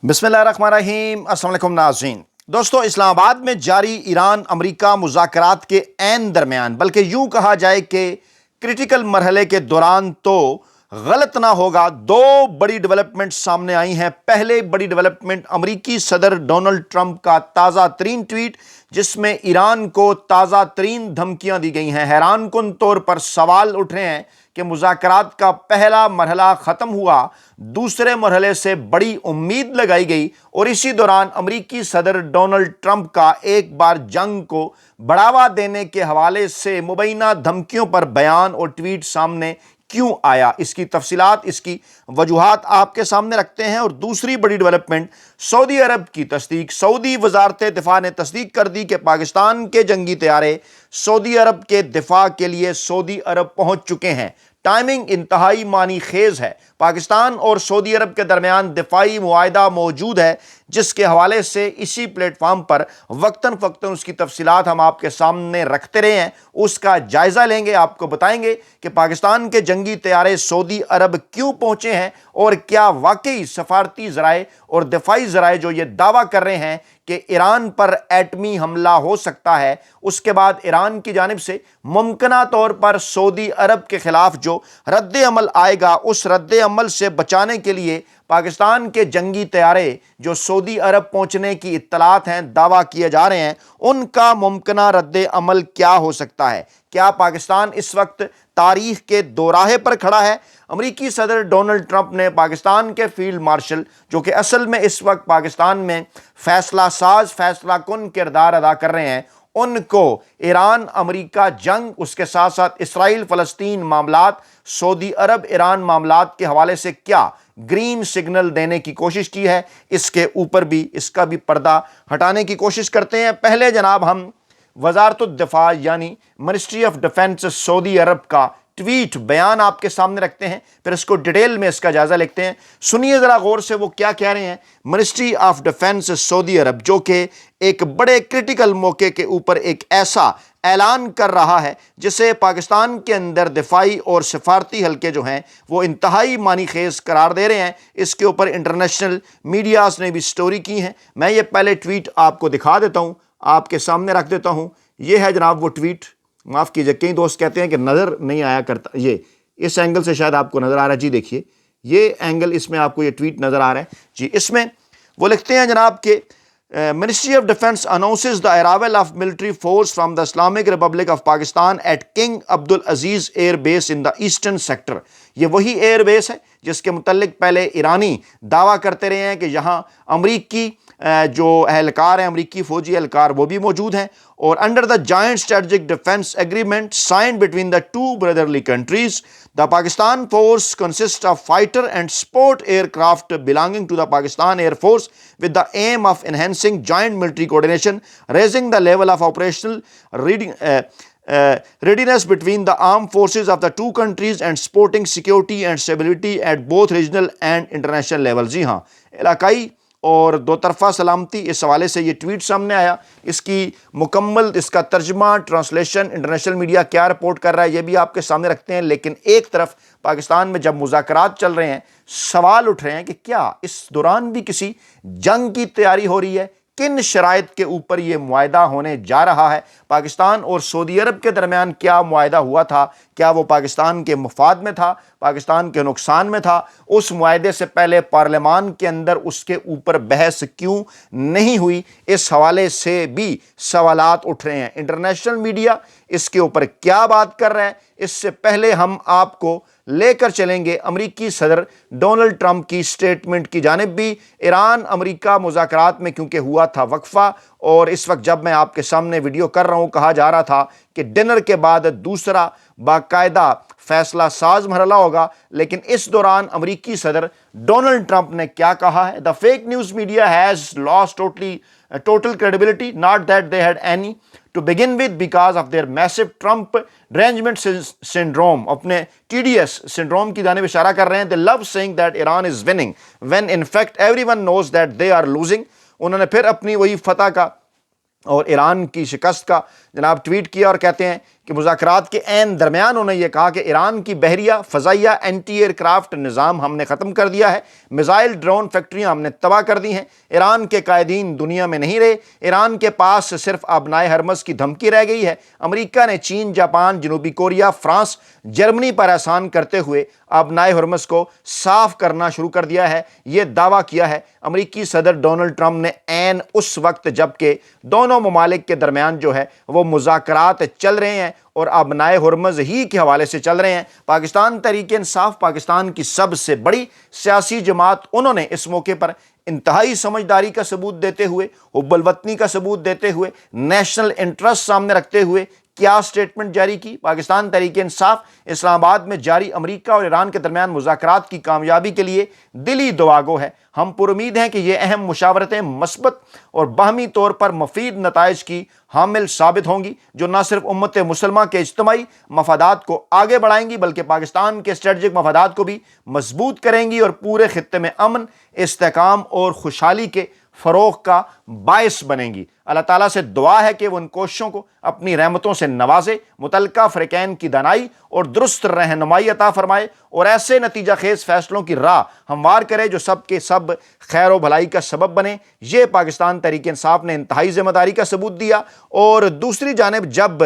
بسم اللہ الرحمن الرحیم۔ السلام علیکم ناظرین۔ دوستو، اسلام آباد میں جاری ایران امریکہ مذاکرات کے عین درمیان، بلکہ یوں کہا جائے کہ کرٹیکل مرحلے کے دوران تو غلط نہ ہوگا، دو بڑی ڈیولپمنٹ سامنے آئی ہیں۔ پہلے بڑی ڈیولپمنٹ امریکی صدر ڈونلڈ ٹرمپ کا تازہ ترین ٹویٹ، جس میں ایران کو تازہ ترین دھمکیاں دی گئی ہیں۔ حیران کن طور پر سوال اٹھ رہے ہیں کہ مذاکرات کا پہلا مرحلہ ختم ہوا، دوسرے مرحلے سے بڑی امید لگائی گئی، اور اسی دوران امریکی صدر ڈونلڈ ٹرمپ کا ایک بار جنگ کو بڑھاوا دینے کے حوالے سے مبینہ دھمکیوں پر بیان اور ٹویٹ سامنے کیوں آیا؟ اس کی تفصیلات، اس کی وجوہات آپ کے سامنے رکھتے ہیں۔ اور دوسری بڑی ڈیولپمنٹ سعودی عرب کی تصدیق۔ سعودی وزارت دفاع نے تصدیق کر دی کہ پاکستان کے جنگی طیارے سعودی عرب کے دفاع کے لیے سعودی عرب پہنچ چکے ہیں۔ ٹائمنگ انتہائی معنی خیز ہے۔ پاکستان اور سعودی عرب کے درمیان دفاعی معاہدہ موجود ہے، جس کے حوالے سے اسی پلیٹ فارم پر وقتاً فوقتاً اس کی تفصیلات ہم آپ کے سامنے رکھتے رہے ہیں۔ اس کا جائزہ لیں گے، آپ کو بتائیں گے کہ پاکستان کے جنگی طیارے سعودی عرب کیوں پہنچے ہیں، اور کیا واقعی سفارتی ذرائع اور دفاعی ذرائع جو یہ دعویٰ کر رہے ہیں کہ ایران پر ایٹمی حملہ ہو سکتا ہے، اس کے بعد ایران کی جانب سے ممکنہ طور پر سعودی عرب کے خلاف جو رد عمل آئے گا، اس رد عمل سے بچانے کے لیے پاکستان کے جنگی طیارے جو سعودی عرب پہنچنے کی اطلاعات ہیں، دعویٰ کیے جا رہے ہیں، ان کا ممکنہ رد عمل کیا ہو سکتا ہے؟ کیا پاکستان اس وقت تاریخ کے دوراہے پر کھڑا ہے؟ امریکی صدر ڈونلڈ ٹرمپ نے پاکستان کے فیلڈ مارشل، جو کہ اصل میں اس وقت پاکستان میں فیصلہ ساز، فیصلہ کن کردار ادا کر رہے ہیں، ان کو ایران امریکہ جنگ، اس کے ساتھ ساتھ اسرائیل فلسطین معاملات، سعودی عرب ایران معاملات کے حوالے سے کیا گرین سگنل دینے کی کوشش کی ہے؟ اس کے اوپر بھی اس کا بھی پردہ ہٹانے کی کوشش کرتے ہیں۔ پہلے جناب ہم وزارت الدفاع یعنی منسٹری آف ڈیفنس سعودی عرب کا ٹویٹ بیان آپ کے سامنے رکھتے ہیں، پھر اس کو ڈیٹیل میں اس کا جائزہ لیتے ہیں۔ سنیے ذرا غور سے وہ کیا کہہ رہے ہیں۔ منسٹری آف ڈیفنس سعودی عرب، جو کہ ایک بڑے کرٹیکل موقع کے اوپر ایک ایسا اعلان کر رہا ہے جسے پاکستان کے اندر دفاعی اور سفارتی حلقے جو ہیں وہ انتہائی معنی خیز قرار دے رہے ہیں۔ اس کے اوپر انٹرنیشنل میڈیاز نے بھی سٹوری کی ہیں۔ میں یہ پہلے ٹویٹ آپ کو دکھا دیتا ہوں، آپ کے سامنے رکھ دیتا ہوں۔ یہ ہے جناب وہ ٹویٹ، معاف کیجئے، کئی دوست کہتے ہیں کہ نظر نہیں آیا کرتا، یہ اس اینگل سے شاید آپ کو نظر آ رہا ہے۔ جی دیکھیے، یہ اینگل، اس میں آپ کو یہ ٹویٹ نظر آ رہا ہے۔ جی اس میں وہ لکھتے ہیں جناب کہ Ministry of Defense announces the arrival of military force from the Islamic Republic of Pakistan at King Abdul Aziz Air Base in the Eastern Sector۔ یہ وہی ایئر بیس ہے جس کے متعلق پہلے ایرانی دعویٰ کرتے رہے ہیں کہ یہاں امریکی جو اہلکار ہیں، امریکی فوجی اہلکار، وہ بھی موجود ہیں۔ اور under the joint strategic defence agreement signed between the two بردرلی countries, the Pakistan force consists of fighter and sport aircraft belonging to the Pakistan Air Force with the aim of enhancing joint military coordination, raising the level of operational readiness between the armed forces of the two countries and supporting security and stability at both regional and international levels۔ جی ہاں، علاقائی اور دو طرفہ سلامتی، اس حوالے سے یہ tweet سامنے آیا۔ اس کی مکمل، اس کا ترجمہ، ٹرانسلیشن انٹرنیشنل میڈیا کیا رپورٹ کر رہا ہے، یہ بھی آپ کے سامنے رکھتے ہیں۔ لیکن ایک طرف پاکستان میں جب مذاکرات چل رہے ہیں، سوال اٹھ رہے ہیں کہ کیا اس دوران بھی کسی جنگ کی تیاری ہو رہی ہے؟ کن شرائط کے اوپر یہ معاہدہ ہونے جا رہا ہے؟ پاکستان اور سعودی عرب کے درمیان کیا معاہدہ ہوا تھا؟ کیا وہ پاکستان کے مفاد میں تھا، پاکستان کے نقصان میں تھا؟ اس معاہدے سے پہلے پارلیمان کے اندر اس کے اوپر بحث کیوں نہیں ہوئی؟ اس حوالے سے بھی سوالات اٹھ رہے ہیں۔ انٹرنیشنل میڈیا اس کے اوپر کیا بات کر رہا ہے؟ اس سے پہلے ہم آپ کو لے کر چلیں گے امریکی صدر ڈونلڈ ٹرمپ کی سٹیٹمنٹ کی جانب بھی۔ ایران امریکہ مذاکرات میں کیونکہ ہوا تھا وقفہ، اور اس وقت جب میں آپ کے سامنے ویڈیو کر رہا ہوں، کہا جا رہا تھا کہ ڈنر کے بعد دوسرا باقاعدہ فیصلہ ساز مرحلہ ہوگا، لیکن اس دوران امریکی صدر ڈونلڈ ٹرمپ نے کیا کہا ہے؟ The fake news media has lost total credibility, not that they had any to begin with because of their massive Trump derangement syndrome۔ اپنے TDS syndrome کی جانب اشارہ کر رہے ہیں۔ They love saying that Iran is winning when in fact everyone knows that they are losing۔ انہوں نے پھر اپنی وہی فتح کا اور ایران کی شکست کا جناب ٹویٹ کیا اور کہتے ہیں کہ مذاکرات کے عین درمیان انہوں نے یہ کہا کہ ایران کی بحریہ فضائیہ اینٹی ایئر کرافٹ نظام ہم نے ختم کر دیا ہے، میزائل ڈرون فیکٹریاں ہم نے تباہ کر دی ہیں، ایران کے قائدین دنیا میں نہیں رہے، ایران کے پاس صرف آبنائے ہرمز کی دھمکی رہ گئی ہے۔ امریکہ نے چین، جاپان، جنوبی کوریا، فرانس، جرمنی پر احسان کرتے ہوئے آبنائے ہرمز کو صاف کرنا شروع کر دیا ہے، یہ دعویٰ کیا ہے امریکی صدر ڈونلڈ ٹرمپ نے عین اس وقت جبکہ دونوں ممالک کے درمیان جو ہے وہ مذاکرات چل رہے ہیں اور آبنائے ہرمز ہی کے حوالے سے چل رہے ہیں۔ پاکستان تحریک انصاف، پاکستان کی سب سے بڑی سیاسی جماعت، انہوں نے اس موقع پر انتہائی سمجھداری کا ثبوت دیتے ہوئے، حب الوطنی کا ثبوت دیتے ہوئے، نیشنل انٹرسٹ سامنے رکھتے ہوئے کیا سٹیٹمنٹ جاری کی؟ پاکستان تحریک انصاف اسلام آباد میں جاری امریکہ اور ایران کے درمیان مذاکرات کی کامیابی کے لیے دلی دعا گو ہے۔ ہم پر امید ہیں کہ یہ اہم مشاورتیں مثبت اور باہمی طور پر مفید نتائج کی حامل ثابت ہوں گی، جو نہ صرف امت مسلمہ کے اجتماعی مفادات کو آگے بڑھائیں گی بلکہ پاکستان کے اسٹریٹجک مفادات کو بھی مضبوط کریں گی اور پورے خطے میں امن، استحکام اور خوشحالی کے فروغ کا باعث بنیں گی۔ اللہ تعالیٰ سے دعا ہے کہ وہ ان کوششوں کو اپنی رحمتوں سے نوازے، متعلقہ فریقین کی دانائی اور درست رہنمائی عطا فرمائے اور ایسے نتیجہ خیز فیصلوں کی راہ ہموار کرے جو سب کے سب خیر و بھلائی کا سبب بنے۔ یہ پاکستان تحریک انصاف نے انتہائی ذمہ داری کا ثبوت دیا۔ اور دوسری جانب جب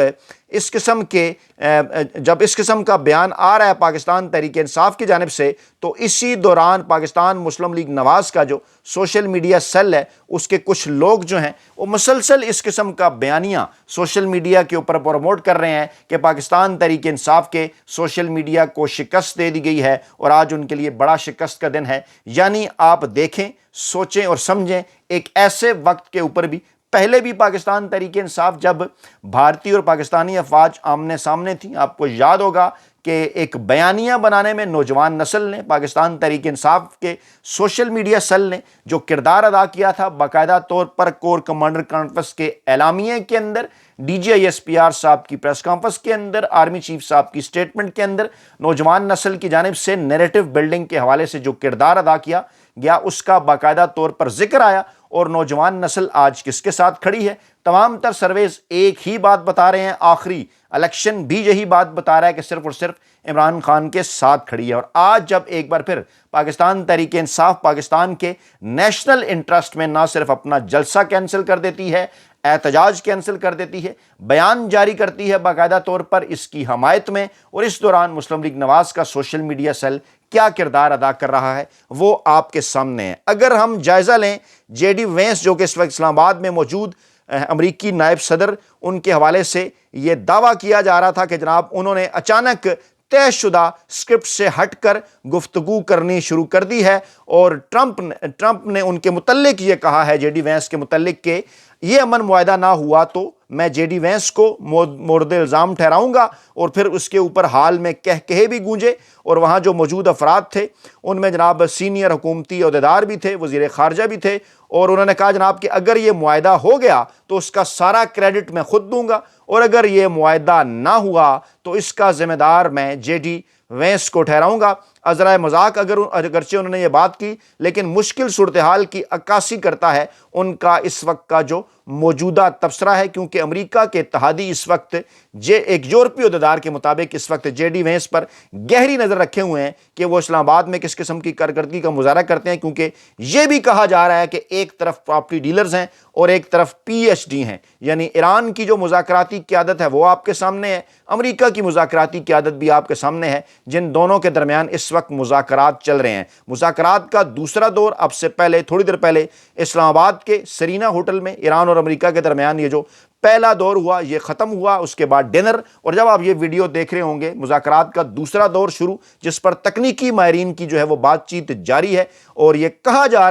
اس قسم کا بیان آ رہا ہے پاکستان تحریک انصاف کی جانب سے، تو اسی دوران پاکستان مسلم لیگ نواز کا جو سوشل میڈیا سیل ہے، اس کے کچھ لوگ جو ہیں وہ مسلسل اس قسم کا بیانیہ سوشل میڈیا کے اوپر پروموٹ کر رہے ہیں کہ پاکستان تحریک انصاف کے سوشل میڈیا کو شکست دے دی گئی ہے اور آج ان کے لیے بڑا شکست کا دن ہے۔ یعنی آپ دیکھیں، سوچیں اور سمجھیں، ایک ایسے وقت کے اوپر بھی پہلے بھی پاکستان تحریک انصاف جب بھارتی اور پاکستانی افواج آمنے سامنے تھیں، آپ کو یاد ہوگا کہ ایک بیانیہ بنانے میں نوجوان نسل نے، پاکستان تحریک انصاف کے سوشل میڈیا سیل نے جو کردار ادا کیا تھا، باقاعدہ طور پر کور کمانڈر کانفرنس کے اعلامیے کے اندر، D G I S P R صاحب کی پریس کانفرنس کے اندر، آرمی چیف صاحب کی سٹیٹمنٹ کے اندر، نوجوان نسل کی جانب سے نیریٹو بلڈنگ کے حوالے سے جو کردار ادا کیا گیا اس کا باقاعدہ طور پر ذکر آیا۔ اور نوجوان نسل آج کس کے ساتھ کھڑی ہے؟ تمام تر سرویز ایک ہی بات بتا رہے ہیں، آخری الیکشن بھی یہی بات بتا رہا ہے کہ صرف اور صرف عمران خان کے ساتھ کھڑی ہے۔ اور آج جب ایک بار پھر پاکستان تحریک انصاف پاکستان کے نیشنل انٹرسٹ میں نہ صرف اپنا جلسہ کینسل کر دیتی ہے، احتجاج کینسل کر دیتی ہے، بیان جاری کرتی ہے باقاعدہ طور پر اس کی حمایت میں، اور اس دوران مسلم لیگ نواز کا سوشل میڈیا سیل کیا کردار ادا کر رہا ہے وہ آپ کے سامنے ہے۔ اگر ہم جائزہ لیں جے ڈی وینس جو کہ اس وقت اسلام آباد میں موجود امریکی نائب صدر، ان کے حوالے سے یہ دعویٰ کیا جا رہا تھا کہ جناب انہوں نے اچانک طے شدہ سکرپٹ سے ہٹ کر گفتگو کرنی شروع کر دی ہے، اور ٹرمپ نے ان کے متعلق یہ کہا ہے، جے ڈی وینس کے متعلق، کہ یہ امن معاہدہ نہ ہوا تو میں جے ڈی وینس کو مورد الزام ٹھہراؤں گا، اور پھر اس کے اوپر حال میں کہے بھی گونجے، اور وہاں جو موجود افراد تھے ان میں جناب سینئر حکومتی عہدیدار بھی تھے، وزیر خارجہ بھی تھے، اور انہوں نے کہا جناب کہ اگر یہ معاہدہ ہو گیا تو اس کا سارا کریڈٹ میں خود دوں گا، اور اگر یہ معاہدہ نہ ہوا تو اس کا ذمہ دار میں جے ڈی وینس کو ٹھہراؤں گا۔ عذرائے مذاق اگرچہ انہوں نے یہ بات کی، لیکن مشکل صورتحال کی عکاسی کرتا ہے ان کا اس وقت کا جو موجودہ تبصرہ ہے، کیونکہ امریکہ کے اتحادی اس وقت ایک یورپی عہدیدار کے مطابق اس وقت جے ڈی وینس پر گہری نظر رکھے ہوئے ہیں کہ وہ اسلام آباد میں کس قسم کی کارکردگی کا مظاہرہ کرتے ہیں، کیونکہ یہ بھی کہا جا رہا ہے کہ ایک طرف پراپرٹی ڈیلرز ہیں اور ایک طرف پی ایچ ڈی ہیں، یعنی ایران کی جو مذاکراتی قیادت ہے وہ آپ کے سامنے ہے، امریکہ کی مذاکراتی قیادت بھی آپ کے سامنے ہے، جن دونوں کے درمیان اس وقت مذاکرات چل رہے ہیں۔ مذاکرات کا دوسرا دور اب سے پہلے تھوڑی دیر پہلے اسلام آباد کے سرینا ہوٹل میں ایران اور امریکہ کے درمیان یہ جو پہلا دور ہوا یہ ختم ہوا، اس کے بعد ڈنر، اور جب آپ یہ ویڈیو دیکھ رہے ہوں گے مذاکرات کا دوسرا دور شروع، جس پر تکنیکی ماہرین کی جو ہے وہ بات چیت جاری ہے، اور یہ کہا جا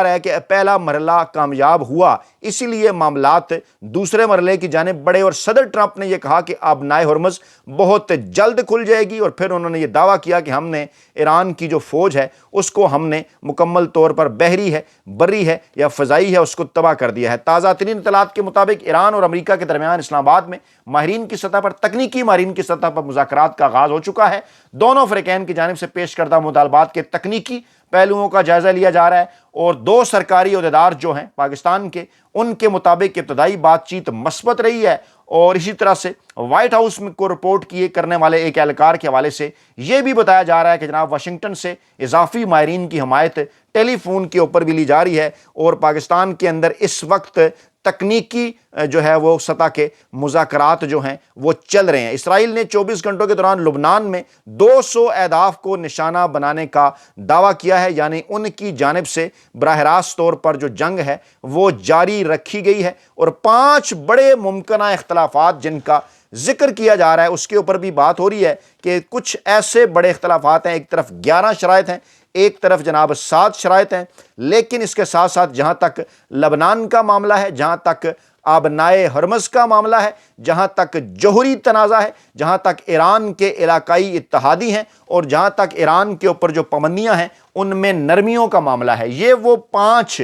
رہا ہے کہ پہلا مرحلہ کامیاب ہوا، اسی لیے معاملات دوسرے مرحلے کی جانب بڑھے، اور صدر ٹرمپ نے یہ کہا کہ آبنائے ہرمز بہت جلد کھل جائے گی، اور پھر انہوں نے یہ دعویٰ کیا کہ ہم نے ایران کی جو فوج ہے اس کو ہم نے مکمل طور پر بحری ہے، بری ہے یا فضائی ہے، اس کو تباہ کر دیا ہے۔ تازہ ترین اطلاعات کے مطابق ایران اور امریکہ کے درمیان اسلام آباد میں ماہرین کی سطح پر، تکنیکی ماہرین کی سطح پر مذاکرات کا آغاز ہو چکا ہے۔ دونوں فریقین کی جانب سے پیش کردہ مطالبات کے تکنیکی پہلوؤں کا جائزہ لیا جا رہا ہے، اور دو سرکاری عہدیدار جو ہیں پاکستان کے، ان کے مطابق ابتدائی بات چیت مثبت رہی ہے، اور اسی طرح سے وائٹ ہاؤس میں کو رپورٹ کیے کرنے والے ایک اہلکار کے حوالے سے یہ بھی بتایا جا رہا ہے کہ جناب واشنگٹن سے اضافی ماہرین کی حمایت ٹیلی فون کے اوپر بھی لی جا رہی ہے، اور پاکستان کے اندر اس وقت تکنیکی جو ہے وہ سطح کے مذاکرات جو ہیں وہ چل رہے ہیں۔ اسرائیل نے 24 گھنٹوں کے دوران لبنان میں 200 اہداف کو نشانہ بنانے کا دعویٰ کیا ہے، یعنی ان کی جانب سے براہ راست طور پر جو جنگ ہے وہ جاری رکھی گئی ہے، اور 5 بڑے ممکنہ اختلافات جن کا ذکر کیا جا رہا ہے اس کے اوپر بھی بات ہو رہی ہے کہ کچھ ایسے بڑے اختلافات ہیں، ایک طرف 11 شرائط ہیں، ایک طرف جناب 7 شرائط ہیں، لیکن اس کے ساتھ ساتھ جہاں تک لبنان کا معاملہ ہے، جہاں تک آبنائے ہرمز کا معاملہ ہے، جہاں تک جوہری تنازع ہے، جہاں تک ایران کے علاقائی اتحادی ہیں، اور جہاں تک ایران کے اوپر جو پابندیاں ہیں ان میں نرمیوں کا معاملہ ہے، یہ وہ 5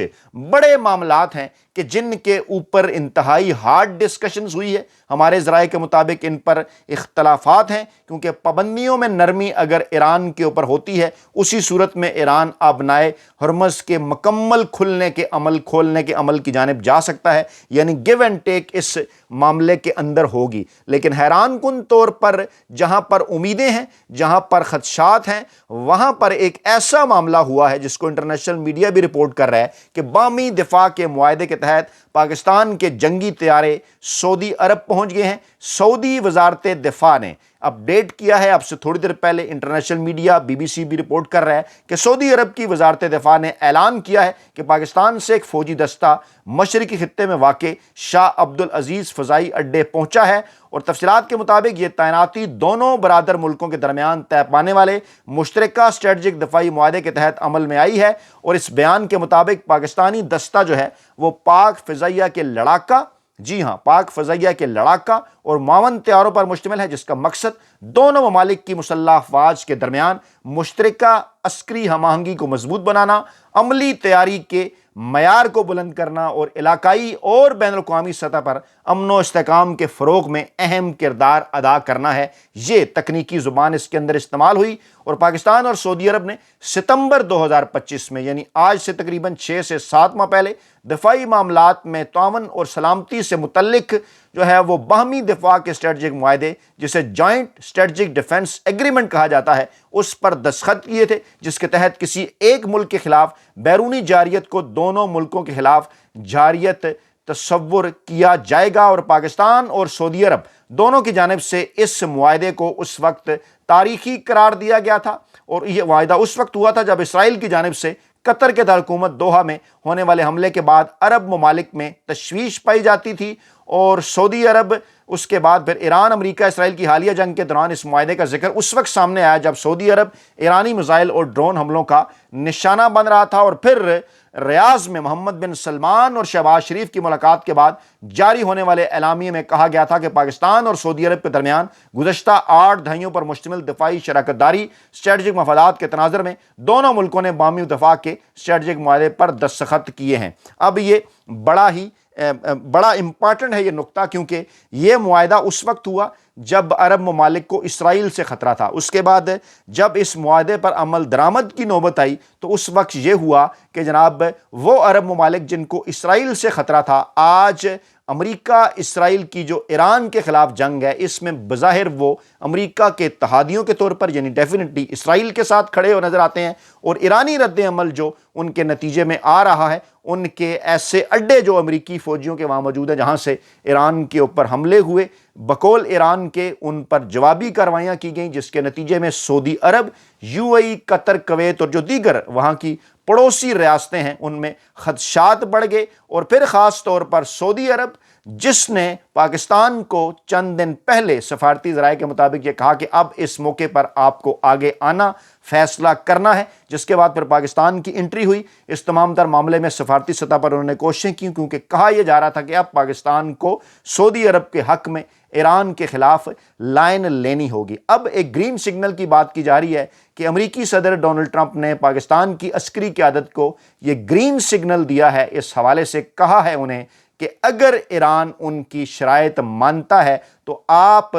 بڑے معاملات ہیں کہ جن کے اوپر انتہائی ہارڈ ڈسکشنز ہوئی ہے۔ ہمارے ذرائع کے مطابق ان پر اختلافات ہیں، کیونکہ پابندیوں میں نرمی اگر ایران کے اوپر ہوتی ہے اسی صورت میں ایران آبنائے ہرمز کے مکمل کھولنے کے عمل کی جانب جا سکتا ہے، یعنی گیو اینڈ ٹیک اس معاملے کے اندر ہوگی۔ لیکن حیران کن طور پر جہاں پر امیدیں ہیں، جہاں پر خدشات ہیں، وہاں پر ایک ایسا معاملہ ہوا ہے جس کو انٹرنیشنل میڈیا بھی رپورٹ کر رہا ہے کہ باہمی دفاع کے معاہدے کے تحت پاکستان کے جنگی طیارے سعودی عرب پہنچ گئے ہیں۔ سعودی وزارت دفاع نے اپڈیٹ کیا ہے، اب سے تھوڑی دیر پہلے انٹرنیشنل میڈیا BBC بھی رپورٹ کر رہا ہے کہ سعودی عرب کی وزارت دفاع نے اعلان کیا ہے کہ پاکستان سے ایک فوجی دستہ مشرقی خطے میں واقع شاہ عبدالعزیز فضائی اڈے پہنچا ہے، اور تفصیلات کے مطابق یہ تعیناتی دونوں برادر ملکوں کے درمیان طے پانے والے مشترکہ اسٹریٹجک دفاعی معاہدے کے تحت عمل میں آئی ہے، اور اس بیان کے مطابق پاکستانی دستہ جو ہے وہ پاک فضائیہ کے لڑاکا، جی ہاں، پاک فضائیہ کے لڑاکا اور معاون طیاروں پر مشتمل ہے، جس کا مقصد دونوں ممالک کی مسلح افواج کے درمیان مشترکہ عسکری ہم آہنگی کو مضبوط بنانا، عملی تیاری کے معیار کو بلند کرنا اور علاقائی اور بین الاقوامی سطح پر امن و استحکام کے فروغ میں اہم کردار ادا کرنا ہے۔ یہ تکنیکی زبان اس کے اندر استعمال ہوئی، اور پاکستان اور سعودی عرب نے ستمبر 2025 میں، یعنی آج سے تقریباً 6 سے 7 ماہ پہلے، دفاعی معاملات میں تعاون اور سلامتی سے متعلق جو ہے وہ باہمی دفاع کے اسٹریٹجک معاہدے، جسے جوائنٹ اسٹریٹجک ڈیفنس ایگریمنٹ کہا جاتا ہے، اس پر دستخط کیے تھے، جس کے تحت کسی ایک ملک کے خلاف بیرونی جارحیت کو دونوں ملکوں کے خلاف جارحیت تصور کیا جائے گا، اور پاکستان اور سعودی عرب دونوں کی جانب سے اس معاہدے کو اس وقت تاریخی قرار دیا گیا تھا، اور یہ معاہدہ اس وقت ہوا تھا جب اسرائیل کی جانب سے قطر کے دارالحکومت دوحہ میں ہونے والے حملے کے بعد عرب ممالک میں تشویش پائی جاتی تھی، اور سعودی عرب اس کے بعد پھر ایران امریکہ اسرائیل کی حالیہ جنگ کے دوران اس معاہدے کا ذکر اس وقت سامنے آیا جب سعودی عرب ایرانی میزائل اور ڈرون حملوں کا نشانہ بن رہا تھا، اور پھر ریاض میں محمد بن سلمان اور شہباز شریف کی ملاقات کے بعد جاری ہونے والے اعلامیے میں کہا گیا تھا کہ پاکستان اور سعودی عرب کے درمیان گزشتہ 8 دہائیوں پر مشتمل دفاعی شراکت داری اسٹریٹجک مفادات کے تناظر میں دونوں ملکوں نے باہمی دفاع کے اسٹریٹجک معاہدے پر دستخط کیے ہیں۔ اب یہ بڑا امپارٹنٹ ہے یہ نقطہ، کیونکہ یہ معاہدہ اس وقت ہوا جب عرب ممالک کو اسرائیل سے خطرہ تھا۔ اس کے بعد جب اس معاہدے پر عمل درآمد کی نوبت آئی تو اس وقت یہ ہوا کہ جناب وہ عرب ممالک جن کو اسرائیل سے خطرہ تھا، آج امریکہ اسرائیل کی جو ایران کے خلاف جنگ ہے، اس میں بظاہر وہ امریکہ کے اتحادیوں کے طور پر یعنی ڈیفینیٹلی اسرائیل کے ساتھ کھڑے ہو نظر آتے ہیں، اور ایرانی رد عمل جو ان کے نتیجے میں آ رہا ہے، ان کے ایسے اڈے جو امریکی فوجیوں کے وہاں موجود ہیں جہاں سے ایران کے اوپر حملے ہوئے، بقول ایران کے ان پر جوابی کارروائیاں کی گئیں، جس کے نتیجے میں سعودی عرب، UAE، قطر، کویت اور جو دیگر وہاں کی پڑوسی ریاستیں ہیں ان میں خدشات بڑھ گئے، اور پھر خاص طور پر سعودی عرب جس نے پاکستان کو چند دن پہلے سفارتی ذرائع کے مطابق یہ کہا کہ اب اس موقع پر آپ کو آگے آنا فیصلہ کرنا ہے، جس کے بعد پھر پاکستان کی انٹری ہوئی اس تمام تر معاملے میں سفارتی سطح پر انہوں نے کوششیں کی، کیونکہ کہا یہ جا رہا تھا کہ اب پاکستان کو سعودی عرب کے حق میں ایران کے خلاف لائن لینی ہوگی۔ اب ایک گرین سگنل کی بات کی جا رہی ہے کہ امریکی صدر ڈونلڈ ٹرمپ نے پاکستان کی عسکری قیادت کو یہ گرین سگنل دیا ہے، اس حوالے سے کہا ہے انہیں کہ اگر ایران ان کی شرائط مانتا ہے تو آپ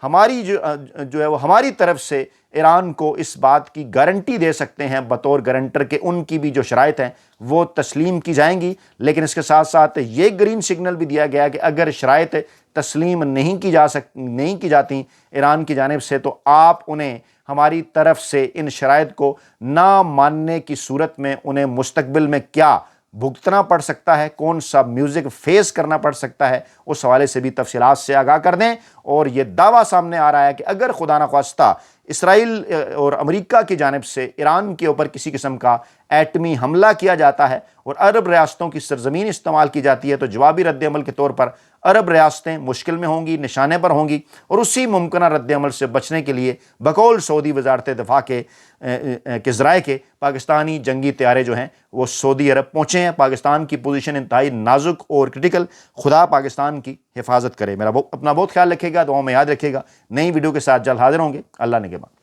ہماری جو ہے وہ ہماری طرف سے ایران کو اس بات کی گارنٹی دے سکتے ہیں بطور گارنٹر کہ ان کی بھی جو شرائط ہیں وہ تسلیم کی جائیں گی، لیکن اس کے ساتھ ساتھ یہ گرین سگنل بھی دیا گیا کہ اگر شرائط تسلیم نہیں کی جاتی ایران کی جانب سے، تو آپ انہیں ہماری طرف سے ان شرائط کو نہ ماننے کی صورت میں انہیں مستقبل میں کیا بھگتنا پڑ سکتا ہے، کون سا میوزک فیس کرنا پڑ سکتا ہے، اس حوالے سے بھی تفصیلات سے آگاہ کر دیں۔ اور یہ دعویٰ سامنے آ رہا ہے کہ اگر خدا نخواستہ اسرائیل اور امریکہ کی جانب سے ایران کے اوپر کسی قسم کا ایٹمی حملہ کیا جاتا ہے اور عرب ریاستوں کی سرزمین استعمال کی جاتی ہے، تو جوابی رد عمل کے طور پر عرب ریاستیں مشکل میں ہوں گی، نشانے پر ہوں گی، اور اسی ممکنہ رد عمل سے بچنے کے لیے بقول سعودی وزارت دفاع کے ذرائع کے پاکستانی جنگی طیارے جو ہیں وہ سعودی عرب پہنچے ہیں۔ پاکستان کی پوزیشن انتہائی نازک اور کرٹیکل، خدا پاکستان کی حفاظت کرے۔ اپنا بہت خیال رکھے گا، دعاؤں میں یاد رکھے گا۔ نئی ویڈیو کے ساتھ جلد حاضر ہوں گے۔ اللہ نگہبان۔